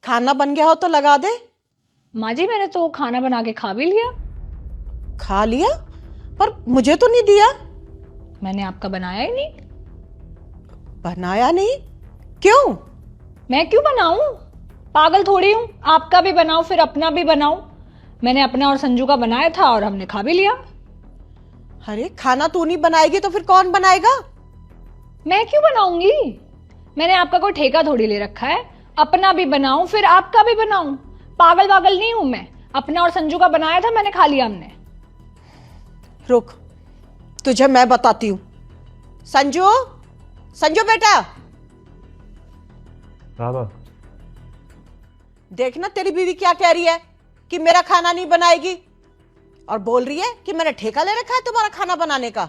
खाना बन गया हो तो लगा दे। माँ जी मैंने तो खाना बना के खा भी लिया। खा लिया? पर मुझे तो नहीं दिया। मैंने आपका बनाया ही नहीं। बनाया नहीं? क्यों? मैं क्यों बनाऊं? पागल थोड़ी हूं, आपका भी बनाऊं फिर अपना भी बनाऊं। मैंने अपना और संजू का बनाया था और हमने खा भी लिया। अरे खाना तू नहीं बनाएगी तो फिर कौन बनाएगा? मैं क्यों बनाऊंगी? मैंने आपका कोई ठेका थोड़ी ले रखा है। अपना भी बनाऊं फिर आपका भी बनाऊं। पागल वागल नहीं हूं मैं। अपना और संजू का बनाया था, मैंने खा लिया हमने। रुक, तुझे मैं बताती हूं। संजू, संजू बेटा, हाँ माँ। देखना तेरी बीवी क्या कह रही है कि मेरा खाना नहीं बनाएगी, और बोल रही है कि मैंने ठेका ले रखा है तुम्हारा खाना बनाने का।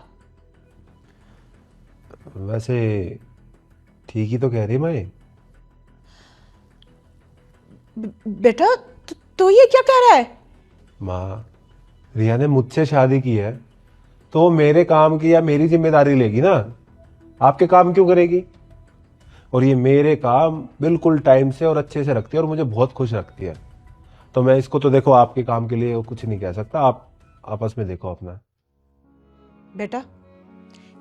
वैसे ठीक ही तो कह रही माँ ये। बेटा तू ये क्या कह रहा है? माँ, रिया ने मुझसे शादी की है तो वो मेरे काम की या मेरी जिम्मेदारी लेगी ना। आपके काम क्यों करेगी? और ये मेरे काम बिल्कुल टाइम से और अच्छे से रखती है और मुझे बहुत खुश रखती है। तो मैं इसको तो देखो आपके काम के लिए कुछ नहीं कह सकता। आप आपस में देखो अपना। बेटा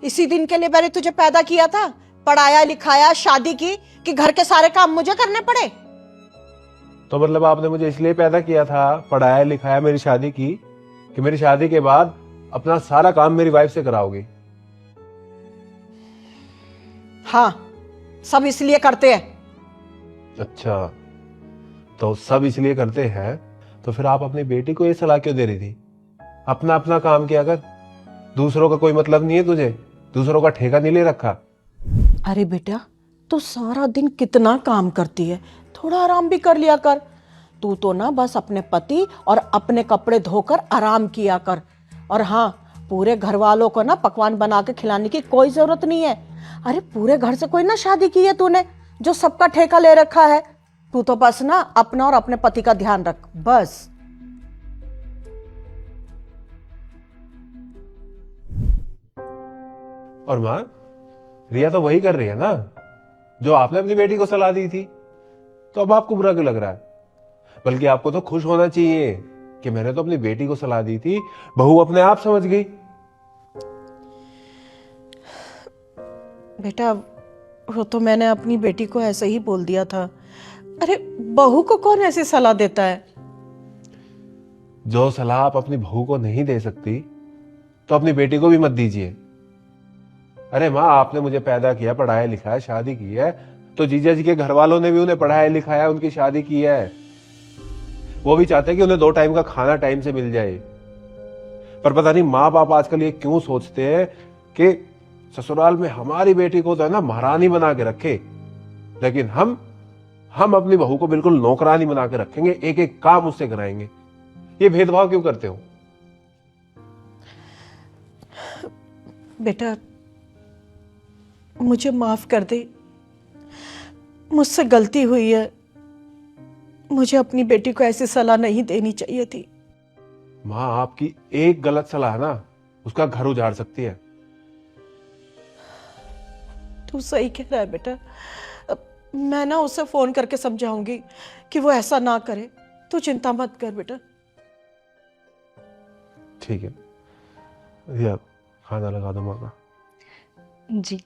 इसी दिन के लिए मैंने तुझे पैदा किया था, पढ़ाया लिखाया शादी की, कि घर के सारे काम मुझे करने पड़े? तो मतलब आपने मुझे इसलिए पैदा किया था, पढ़ाया लिखाया, मेरी शादी की, कि मेरी शादी के बाद अपना सारा काम मेरी वाइफ से कराओगी? हाँ, सब इसलिए करते हैं। अच्छा, तो सब इसलिए करते हैं तो फिर आप अपनी बेटी को ये सलाह क्यों दे रही थी? अपना अपना काम किया कर, दूसरों का कोई मतलब नहीं है तुझे, दूसरों का ठेका नहीं ले रखा। अरे बेटा तू सारा दिन कितना काम करती है, थोड़ा आराम भी कर लिया कर। तू तो ना बस अपने पति और अपने कपड़े धोकर आराम किया कर। और हाँ, पूरे घर वालों को ना पकवान बना के खिलाने की कोई जरूरत नहीं है। अरे पूरे घर से कोई ना शादी की है तूने जो सबका ठेका ले रखा है। तू तो बस ना अपना और अपने पति का ध्यान रख बस। और माँ, रिया तो वही कर रही है ना जो आपने अपनी बेटी को सलाह दी थी। तो अब आपको बुरा क्यों लग रहा है? बल्कि आपको तो खुश होना चाहिए कि मैंने तो अपनी बेटी को सलाह दी थी, बहू अपने आप समझ गई। बेटा वो तो मैंने अपनी बेटी को ऐसे ही बोल दिया था। अरे बहू को कौन ऐसी सलाह देता है? जो सलाह आप अपनी बहू को नहीं दे सकती तो अपनी बेटी को भी मत दीजिए। अरे माँ, आपने मुझे पैदा किया, पढ़ाया लिखाया, शादी की है, तो जीजा जी के घर वालों ने भी उन्हें पढ़ाया लिखाया, उनकी शादी की है। वो भी चाहते हैं कि उन्हें 2 टाइम का खाना टाइम से मिल जाए। पर पता नहीं माँ बाप आजकल ये क्यों सोचते हैं कि ससुराल में हमारी बेटी को तो है ना महारानी बना के रखे, लेकिन हम अपनी बहू को बिल्कुल नौकरानी बना के रखेंगे, एक एक काम उससे कराएंगे। ये भेदभाव क्यों करते हो? बेटा मुझे माफ कर दे, मुझसे गलती हुई है। मुझे अपनी बेटी को ऐसी सलाह नहीं देनी चाहिए थी। माँ, आपकी एक गलत सलाह ना उसका घर उजाड़ सकती है। तू सही कह रहा है बेटा। अब मैं ना उसे फोन करके समझाऊंगी कि वो ऐसा ना करे। तू चिंता मत कर बेटा। ठीक है, रिया खाना लगा दो माँ का। जी।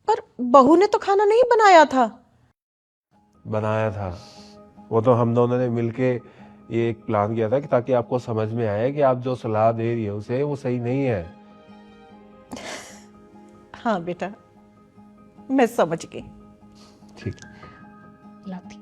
पर बहू ने तो खाना नहीं बनाया था। बनाया था, वो तो हम दोनों ने मिलके ये एक प्लान किया था कि ताकि आपको समझ में आए कि आप जो सलाह दे रही है उसे वो सही नहीं है। हाँ बेटा मैं समझ गई। ठीक। लाती